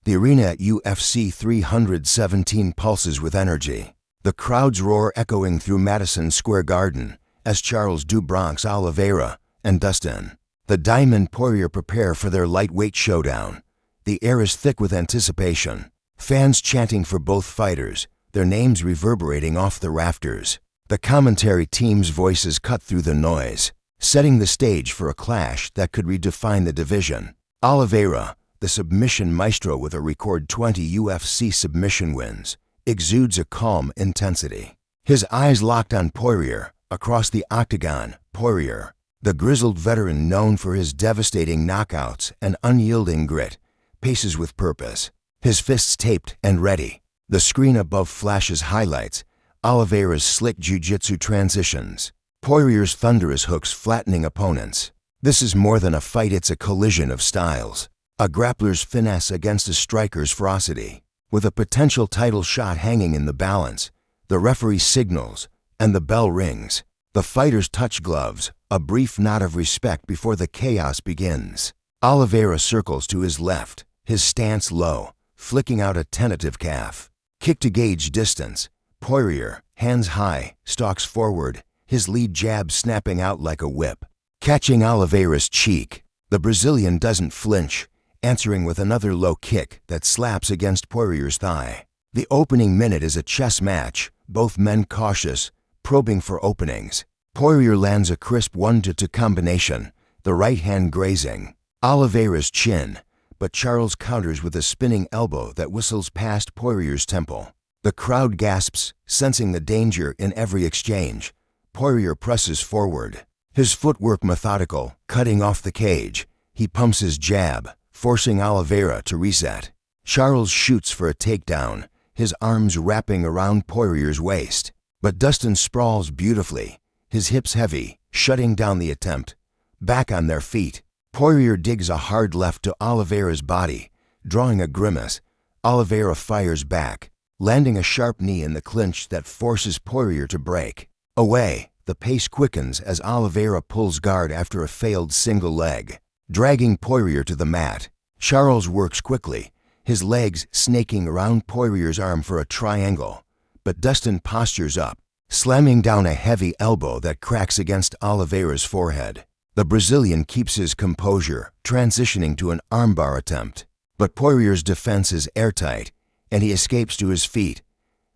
The arena at UFC 317 pulses with energy. The crowd's roar echoing through Madison Square Garden as Charles du Bronx Oliveira and Dustin the Diamond Poirier prepare for their lightweight showdown. The air is thick with anticipation. Fans chanting for both fighters, their names reverberating off the rafters. The commentary team's voices cut through the noise, setting the stage for a clash that could redefine the division. Oliveira, the submission maestro with a record 20 UFC submission wins, exudes a calm intensity. His eyes locked on Poirier. Across the octagon, Poirier, the grizzled veteran known for his devastating knockouts and unyielding grit, paces with purpose, his fists taped and ready. The screen above flashes highlights, Oliveira's slick jiu-jitsu transitions, Poirier's thunderous hooks flattening opponents. This is more than a fight, it's a collision of styles. A grappler's finesse against a striker's ferocity. With a potential title shot hanging in the balance, the referee signals, and the bell rings. The fighters touch gloves, a brief nod of respect before the chaos begins. Oliveira circles to his left, his stance low, flicking out a tentative calf. Kick to gauge distance. Poirier, hands high, stalks forward, his lead jab snapping out like a whip. Catching Oliveira's cheek, the Brazilian doesn't flinch, answering with another low kick that slaps against Poirier's thigh. The opening minute is a chess match, both men cautious, probing for openings. Poirier lands a crisp 1-2 combination, the right hand grazing Oliveira's chin, but Charles counters with a spinning elbow that whistles past Poirier's temple. The crowd gasps, sensing the danger in every exchange. Poirier presses forward, his footwork methodical, cutting off the cage. He pumps his jab, forcing Oliveira to reset. Charles shoots for a takedown, his arms wrapping around Poirier's waist. But Dustin sprawls beautifully, his hips heavy, shutting down the attempt. Back on their feet, Poirier digs a hard left to Oliveira's body, drawing a grimace. Oliveira fires back, landing a sharp knee in the clinch that forces Poirier to break. Away, the pace quickens as Oliveira pulls guard after a failed single leg, dragging Poirier to the mat. Charles works quickly, his legs snaking around Poirier's arm for a triangle. But Dustin postures up, slamming down a heavy elbow that cracks against Oliveira's forehead. The Brazilian keeps his composure, transitioning to an armbar attempt. But Poirier's defense is airtight, and he escapes to his feet.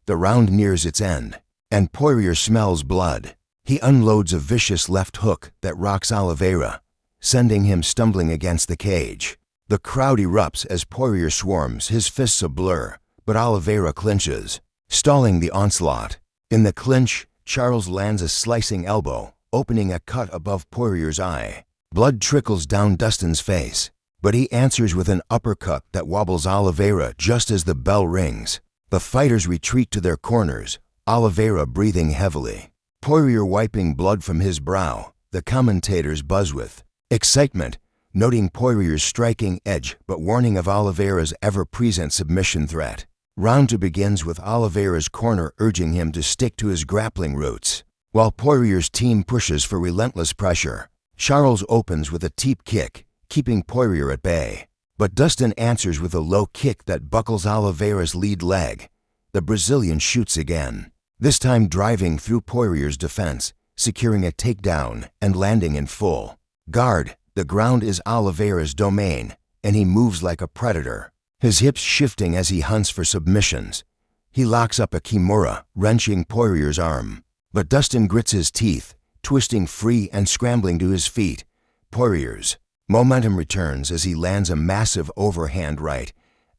The round nears its end, and Poirier smells blood. He unloads a vicious left hook that rocks Oliveira, sending him stumbling against the cage. The crowd erupts as Poirier swarms, his fists a blur, but Oliveira clinches, stalling the onslaught. In the clinch, Charles lands a slicing elbow, opening a cut above Poirier's eye. Blood trickles down Dustin's face, but he answers with an uppercut that wobbles Oliveira just as the bell rings. The fighters retreat to their corners, Oliveira breathing heavily. Poirier wiping blood from his brow, the commentators buzz with excitement, noting Poirier's striking edge but warning of Oliveira's ever-present submission threat. Round 2 begins with Oliveira's corner urging him to stick to his grappling roots, while Poirier's team pushes for relentless pressure. Charles opens with a teep kick, keeping Poirier at bay, but Dustin answers with a low kick that buckles Oliveira's lead leg. The Brazilian shoots again, this time driving through Poirier's defense, securing a takedown and landing in full guard. The ground is Oliveira's domain, and he moves like a predator, his hips shifting as he hunts for submissions. He locks up a kimura, wrenching Poirier's arm. But Dustin grits his teeth, twisting free and scrambling to his feet. Poirier's momentum returns as he lands a massive overhand right,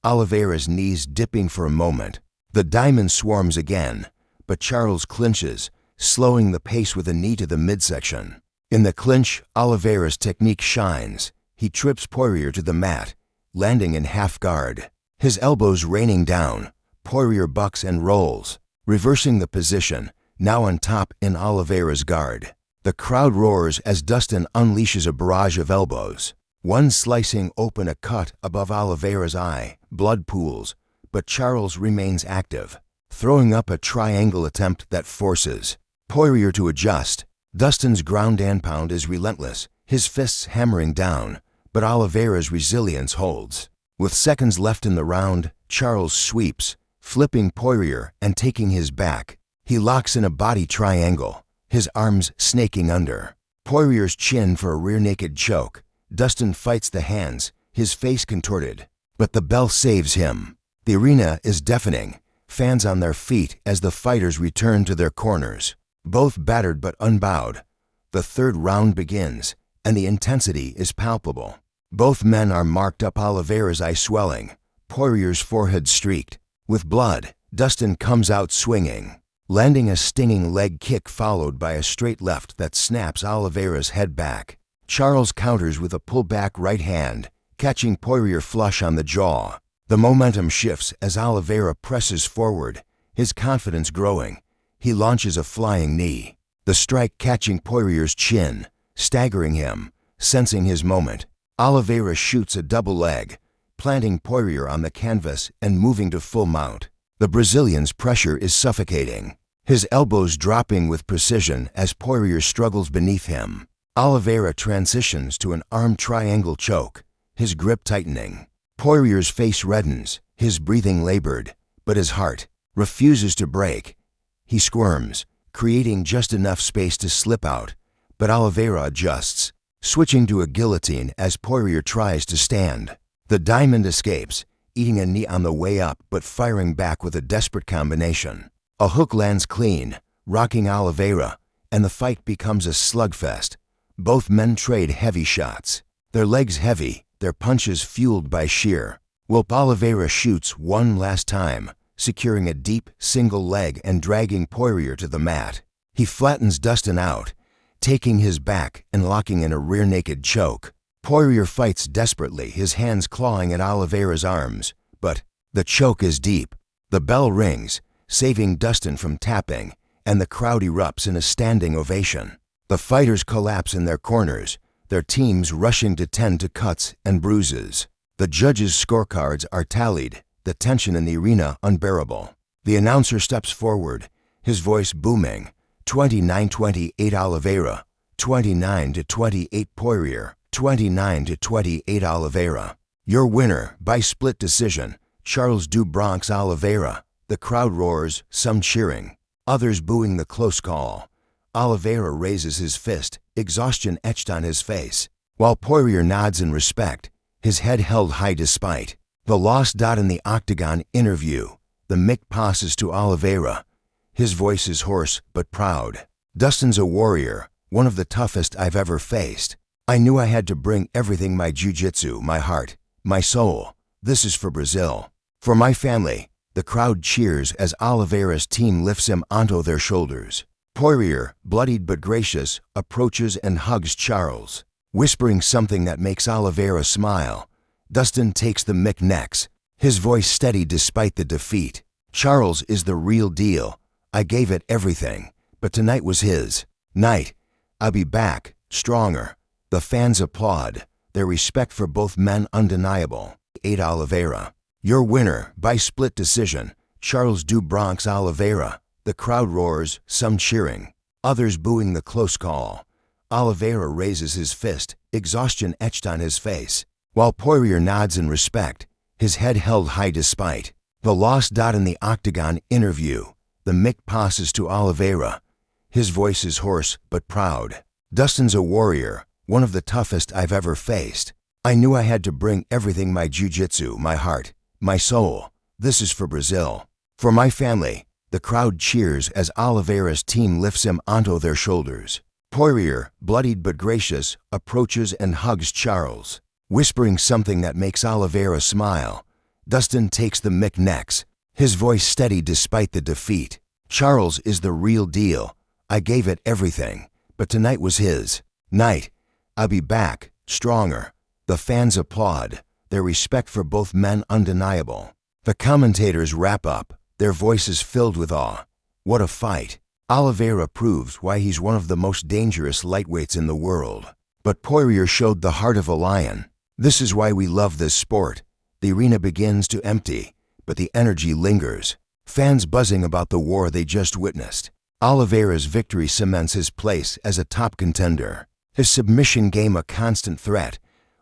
Oliveira's knees dipping for a moment. The diamond swarms again, but Charles clinches, slowing the pace with a knee to the midsection. In the clinch, Oliveira's technique shines. He trips Poirier to the mat, landing in half guard. His elbows raining down, Poirier bucks and rolls, reversing the position, now on top in Oliveira's guard. The crowd roars as Dustin unleashes a barrage of elbows, one slicing open a cut above Oliveira's eye. Blood pools, but Charles remains active, throwing up a triangle attempt that forces Poirier to adjust. Dustin's ground and pound is relentless, his fists hammering down, but Oliveira's resilience holds. With seconds left in the round, Charles sweeps, flipping Poirier and taking his back. He locks in a body triangle, his arms snaking under. Poirier's chin for a rear-naked choke. Dustin fights the hands, his face contorted. But the bell saves him. The arena is deafening, fans on their feet as the fighters return to their corners. Both battered but unbowed. The third round begins, and the intensity is palpable. Both men are marked up, Oliveira's eye swelling, Poirier's forehead streaked. With blood, Dustin comes out swinging, landing a stinging leg kick followed by a straight left that snaps Oliveira's head back. Charles counters with a pullback right hand, catching Poirier flush on the jaw. The momentum shifts as Oliveira presses forward, his confidence growing. He launches a flying knee, the strike catching Poirier's chin, staggering him. Sensing his moment, Oliveira shoots a double leg, planting Poirier on the canvas and moving to full mount. The Brazilian's pressure is suffocating, his elbows dropping with precision as Poirier struggles beneath him. Oliveira transitions to an arm triangle choke, his grip tightening. Poirier's face reddens, his breathing labored, but his heart refuses to break. He squirms, creating just enough space to slip out, but Oliveira adjusts, switching to a guillotine as Poirier tries to stand. The diamond escapes, eating a knee on the way up but firing back with a desperate combination. A hook lands clean, rocking Oliveira, and the fight becomes a slugfest. Both men trade heavy shots, their legs heavy, their punches fueled by sheer will. Oliveira shoots one last time, securing a deep single leg and dragging Poirier to the mat. He flattens Dustin out, taking his back and locking in a rear-naked choke. Poirier fights desperately, his hands clawing at Oliveira's arms, but the choke is deep. The bell rings, saving Dustin from tapping, and the crowd erupts in a standing ovation. The fighters collapse in their corners, their teams rushing to tend to cuts and bruises. The judges' scorecards are tallied, the tension in the arena unbearable. The announcer steps forward, his voice booming. 29-28 Oliveira, 29-28 Poirier, 29-28 Oliveira. Your winner by split decision, Charles du Bronx Oliveira. The crowd roars, some cheering, others booing the close call. Oliveira raises his fist, exhaustion etched on his face, while Poirier nods in respect, his head held high despite the loss. In the octagon interview, the mic passes to Oliveira. His voice is hoarse but proud. Dustin's a warrior, one of the toughest I've ever faced. I knew I had to bring everything, my jiu-jitsu, my heart, my soul. This is for Brazil, for my family. The crowd cheers as Oliveira's team lifts him onto their shoulders. Poirier, bloodied but gracious, approaches and hugs Charles, whispering something that makes Oliveira smile. Dustin takes the mic next, his voice steady despite the defeat. Charles is the real deal. I gave it everything, but tonight was his night. I'll be back, stronger. The fans applaud, their respect for both men undeniable. 8 Oliveira. Your winner by split decision, Charles du Bronx Oliveira. The crowd roars, some cheering, others booing the close call. Oliveira raises his fist, exhaustion etched on his face, while Poirier nods in respect, his head held high despite the loss. In the octagon interview, the mic passes to Oliveira. His voice is hoarse but proud. Dustin's a warrior, one of the toughest I've ever faced. I knew I had to bring everything, my jiu-jitsu, my heart, my soul. This is for Brazil, for my family. The crowd cheers as Oliveira's team lifts him onto their shoulders. Poirier, bloodied but gracious, approaches and hugs Charles, whispering something that makes Oliveira smile. Dustin takes the mic next, his voice steady despite the defeat. Charles is the real deal. I gave it everything, but tonight was his night. I'll be back, stronger. The fans applaud, their respect for both men undeniable. The commentators wrap up, their voices filled with awe. What a fight. Oliveira proves why he's one of the most dangerous lightweights in the world. But Poirier showed the heart of a lion. This is why we love this sport. The arena begins to empty, but the energy lingers. Fans buzzing about the war they just witnessed. Oliveira's victory cements his place as a top contender, his submission game a constant threat.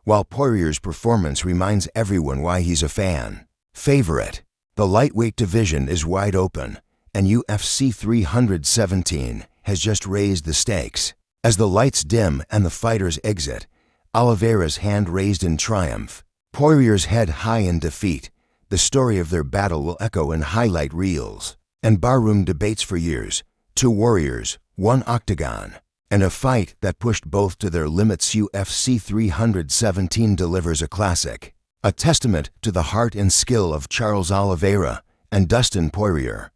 while Poirier's performance reminds everyone why he's a fan. Favorite. The lightweight division is wide open, and UFC 317 has just raised the stakes. As the lights dim and the fighters exit, Oliveira's hand raised in triumph, Poirier's head high in defeat. The story of their battle will echo in highlight reels and barroom debates for years. Two warriors, one octagon, and a fight that pushed both to their limits. UFC 317 delivers a classic, a testament to the heart and skill of Charles Oliveira and Dustin Poirier.